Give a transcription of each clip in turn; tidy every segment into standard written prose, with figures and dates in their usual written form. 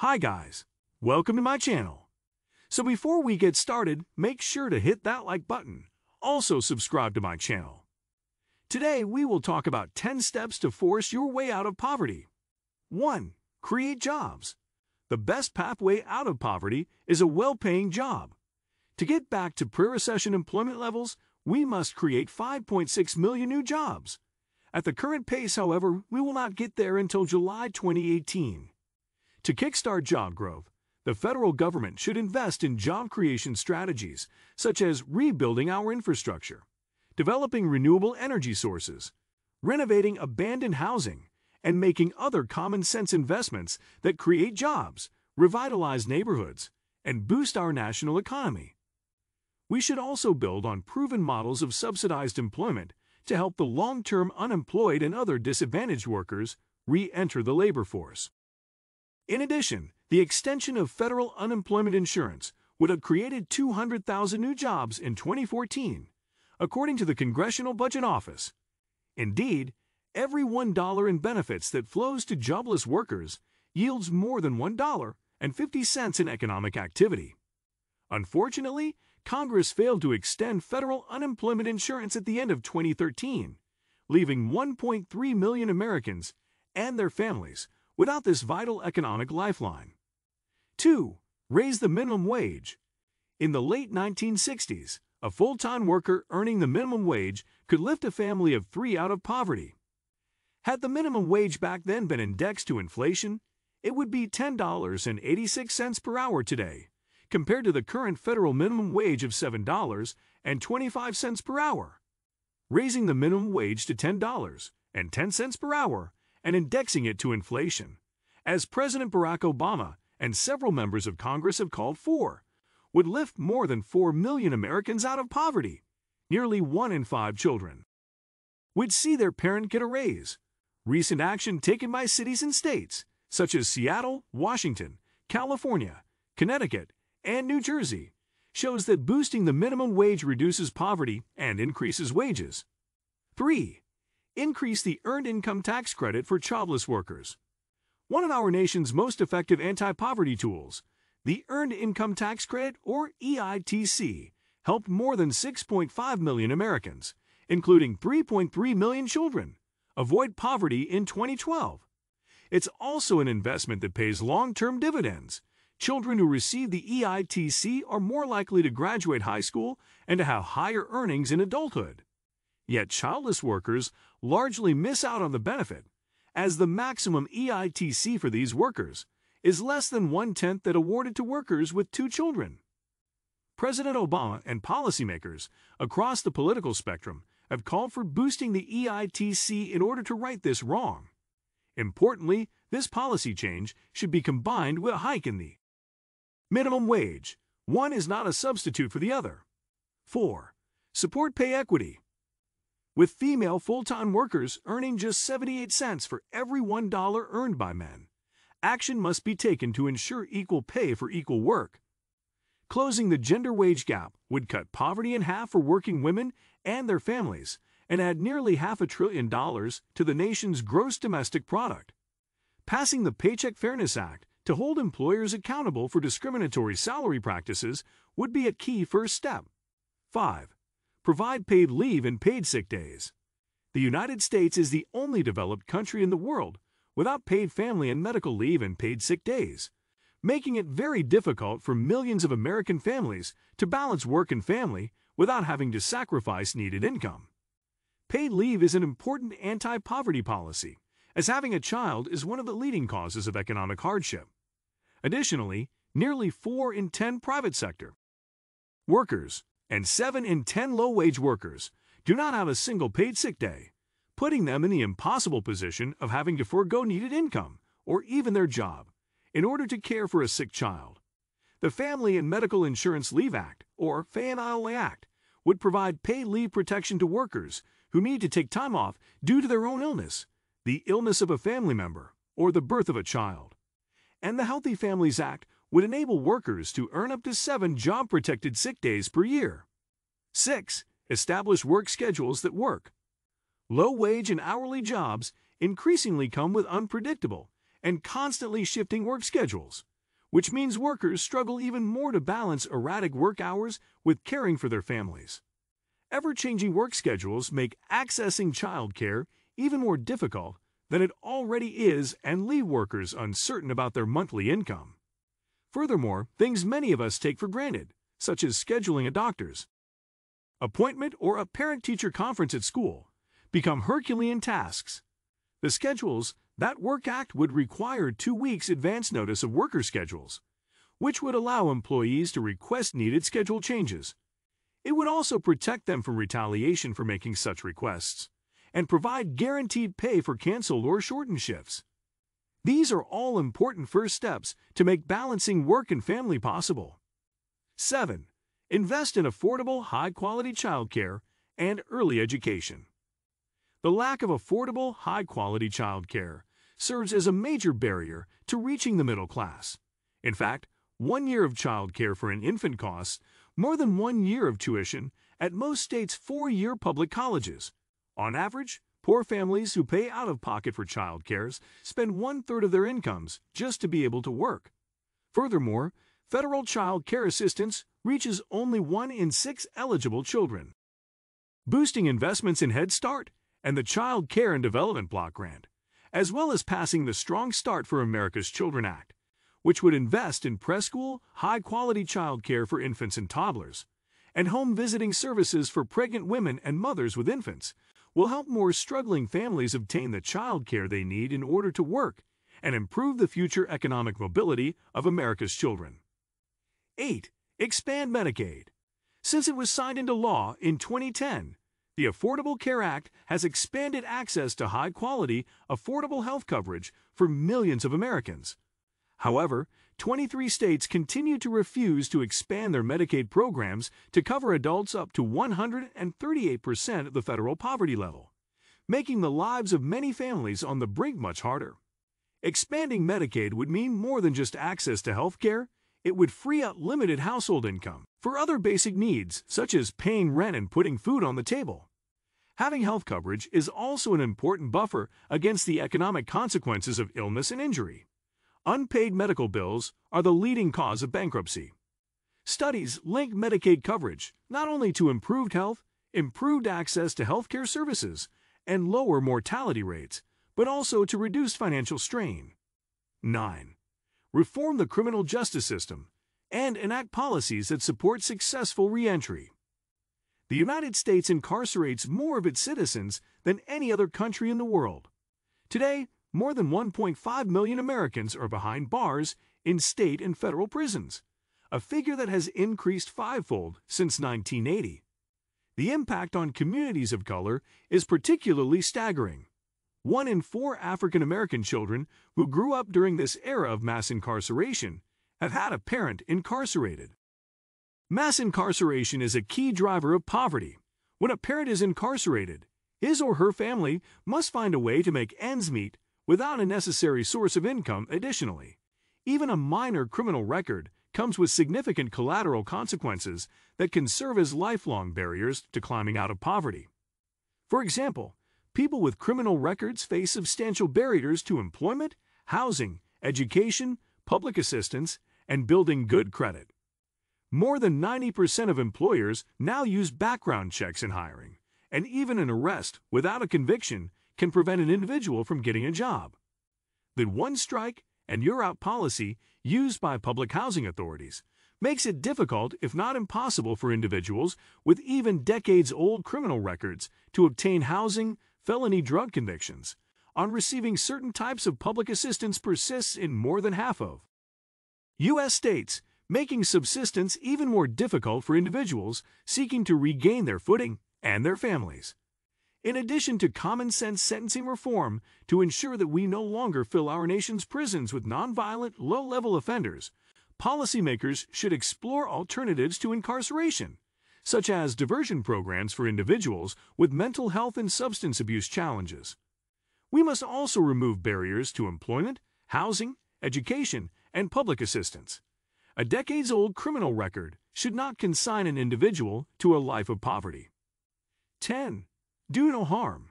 Hi guys, welcome to my channel. So before we get started, make sure to hit that like button. Also subscribe to my channel. Today we will talk about 10 steps to force your way out of poverty. 1. Create jobs. The best pathway out of poverty is a well-paying job. To get back to pre-recession employment levels, we must create 5.6 million new jobs. At the current pace, however, we will not get there until July 2018. To kickstart job growth, the federal government should invest in job creation strategies, such as rebuilding our infrastructure, developing renewable energy sources, renovating abandoned housing, and making other common-sense investments that create jobs, revitalize neighborhoods, and boost our national economy. We should also build on proven models of subsidized employment to help the long-term unemployed and other disadvantaged workers re-enter the labor force. In addition, the extension of federal unemployment insurance would have created 200,000 new jobs in 2014, according to the Congressional Budget Office. Indeed, every $1 in benefits that flows to jobless workers yields more than $1.50 in economic activity. Unfortunately, Congress failed to extend federal unemployment insurance at the end of 2013, leaving 1.3 million Americans and their families without this vital economic lifeline. 2. Raise the minimum wage. In the late 1960s, a full-time worker earning the minimum wage could lift a family of 3 out of poverty. Had the minimum wage back then been indexed to inflation, it would be $10.86 per hour today, compared to the current federal minimum wage of $7.25 per hour. Raising the minimum wage to $10.10 per hour and indexing it to inflation, as President Barack Obama and several members of Congress have called for, would lift more than 4 million Americans out of poverty. Nearly 1 in 5 children would see their parent get a raise. Recent action taken by cities and states, such as Seattle, Washington, California, Connecticut, and New Jersey, shows that boosting the minimum wage reduces poverty and increases wages. 3. Increase the Earned Income Tax Credit for childless workers. One of our nation's most effective anti-poverty tools, the Earned Income Tax Credit, or EITC, helped more than 6.5 million Americans, including 3.3 million children, avoid poverty in 2012. It's also an investment that pays long-term dividends. Children who receive the EITC are more likely to graduate high school and to have higher earnings in adulthood. Yet childless workers largely miss out on the benefit, as the maximum EITC for these workers is less than 1/10 that awarded to workers with 2 children. President Obama and policymakers across the political spectrum have called for boosting the EITC in order to right this wrong. Importantly, this policy change should be combined with a hike in the minimum wage. One is not a substitute for the other. 4. Support pay equity. With female full-time workers earning just 78 cents for every $1 earned by men, action must be taken to ensure equal pay for equal work. Closing the gender wage gap would cut poverty in half for working women and their families and add nearly $500 billion to the nation's gross domestic product. Passing the Paycheck Fairness Act to hold employers accountable for discriminatory salary practices would be a key first step. 5. Provide paid leave and paid sick days. The United States is the only developed country in the world without paid family and medical leave and paid sick days, making it very difficult for millions of American families to balance work and family without having to sacrifice needed income. Paid leave is an important anti-poverty policy, as having a child is one of the leading causes of economic hardship. Additionally, nearly 4 in 10 private sector workers and 7 in 10 low-wage workers do not have a single paid sick day, putting them in the impossible position of having to forego needed income or even their job in order to care for a sick child. The Family and Medical Insurance Leave Act, or FMLA Act, would provide paid leave protection to workers who need to take time off due to their own illness, the illness of a family member, or the birth of a child. And the Healthy Families Act would enable workers to earn up to 7 job-protected sick days per year. 6. Establish work schedules that work. Low-wage and hourly jobs increasingly come with unpredictable and constantly shifting work schedules, which means workers struggle even more to balance erratic work hours with caring for their families. Ever-changing work schedules make accessing childcare even more difficult than it already is and leave workers uncertain about their monthly income. Furthermore, things many of us take for granted, such as scheduling a doctor's appointment or a parent-teacher conference at school, become Herculean tasks. The schedules that Work Act would require 2 weeks advance notice of worker schedules, which would allow employees to request needed schedule changes. It would also protect them from retaliation for making such requests, and provide guaranteed pay for canceled or shortened shifts. These are all important first steps to make balancing work and family possible. 7. Invest in affordable, high-quality childcare and early education. The lack of affordable, high-quality childcare serves as a major barrier to reaching the middle class. In fact, 1 year of childcare for an infant costs more than 1 year of tuition at most states' 4-year public colleges. On average, poor families who pay out of pocket for childcare spend 1/3 of their incomes just to be able to work. Furthermore, federal child care assistance reaches only 1 in 6 eligible children. Boosting investments in Head Start and the Child Care and Development Block Grant, as well as passing the Strong Start for America's Children Act, which would invest in preschool, high-quality child care for infants and toddlers, and home visiting services for pregnant women and mothers with infants, will help more struggling families obtain the child care they need in order to work and improve the future economic mobility of America's children. 8. Expand Medicaid. Since it was signed into law in 2010, the Affordable Care Act has expanded access to high-quality, affordable health coverage for millions of Americans. However, 23 states continue to refuse to expand their Medicaid programs to cover adults up to 138% of the federal poverty level, making the lives of many families on the brink much harder. Expanding Medicaid would mean more than just access to health care. It would free up limited household income for other basic needs, such as paying rent and putting food on the table. Having health coverage is also an important buffer against the economic consequences of illness and injury. Unpaid medical bills are the leading cause of bankruptcy. Studies link Medicaid coverage not only to improved health, improved access to healthcare services, and lower mortality rates, but also to reduce financial strain. 9. Reform the criminal justice system and enact policies that support successful reentry. The United States incarcerates more of its citizens than any other country in the world. Today, more than 1.5 million Americans are behind bars in state and federal prisons, a figure that has increased fivefold since 1980. The impact on communities of color is particularly staggering. 1 in 4 African American children who grew up during this era of mass incarceration have had a parent incarcerated. Mass incarceration is a key driver of poverty. When a parent is incarcerated, his or her family must find a way to make ends meet without a necessary source of income additionally. Even a minor criminal record comes with significant collateral consequences that can serve as lifelong barriers to climbing out of poverty. For example, people with criminal records face substantial barriers to employment, housing, education, public assistance, and building good credit. More than 90% of employers now use background checks in hiring, and even an arrest without a conviction can prevent an individual from getting a job. The one strike and you're out policy used by public housing authorities makes it difficult, if not impossible, for individuals with even decades-old criminal records to obtain housing. Felony drug convictions on receiving certain types of public assistance persists in more than half of U.S. states, making subsistence even more difficult for individuals seeking to regain their footing and their families. In addition to common-sense sentencing reform to ensure that we no longer fill our nation's prisons with nonviolent, low-level offenders, policymakers should explore alternatives to incarceration, such as diversion programs for individuals with mental health and substance abuse challenges. We must also remove barriers to employment, housing, education, and public assistance. A decades-old criminal record should not consign an individual to a life of poverty. 10. Do no harm.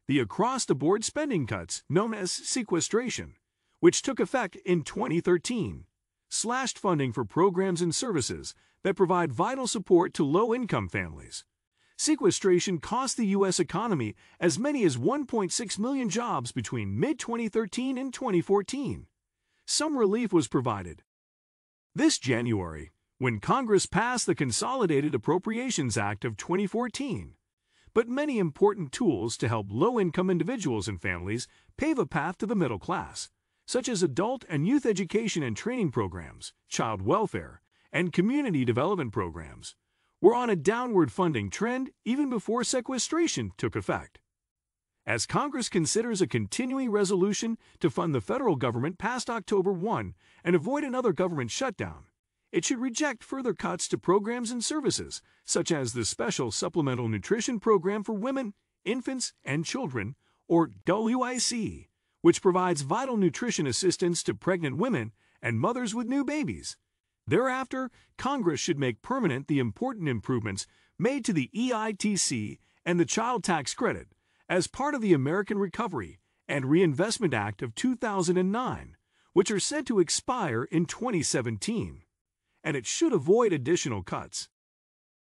The across-the-board spending cuts known as sequestration, which took effect in 2013, slashed funding for programs and services that provide vital support to low-income families. Sequestration cost the U.S. economy as many as 1.6 million jobs between mid-2013 and 2014. Some relief was provided this January, when Congress passed the Consolidated Appropriations Act of 2014, but many important tools to help low-income individuals and families pave a path to the middle class, such as adult and youth education and training programs, child welfare, and community development programs, were on a downward funding trend even before sequestration took effect. As Congress considers a continuing resolution to fund the federal government past October 1 and avoid another government shutdown, it should reject further cuts to programs and services, such as the Special Supplemental Nutrition Program for Women, Infants, and Children, or WIC, which provides vital nutrition assistance to pregnant women and mothers with new babies. Thereafter, Congress should make permanent the important improvements made to the EITC and the Child Tax Credit as part of the American Recovery and Reinvestment Act of 2009, which are set to expire in 2017, and it should avoid additional cuts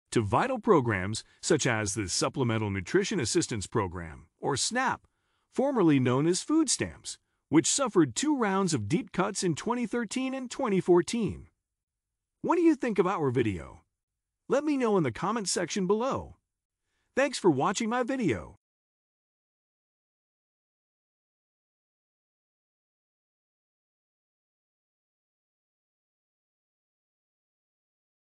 to vital programs such as the Supplemental Nutrition Assistance Program, or SNAP, formerly known as food stamps, which suffered 2 rounds of deep cuts in 2013 and 2014. What do you think of our video? Let me know in the comment section below. Thanks for watching my video.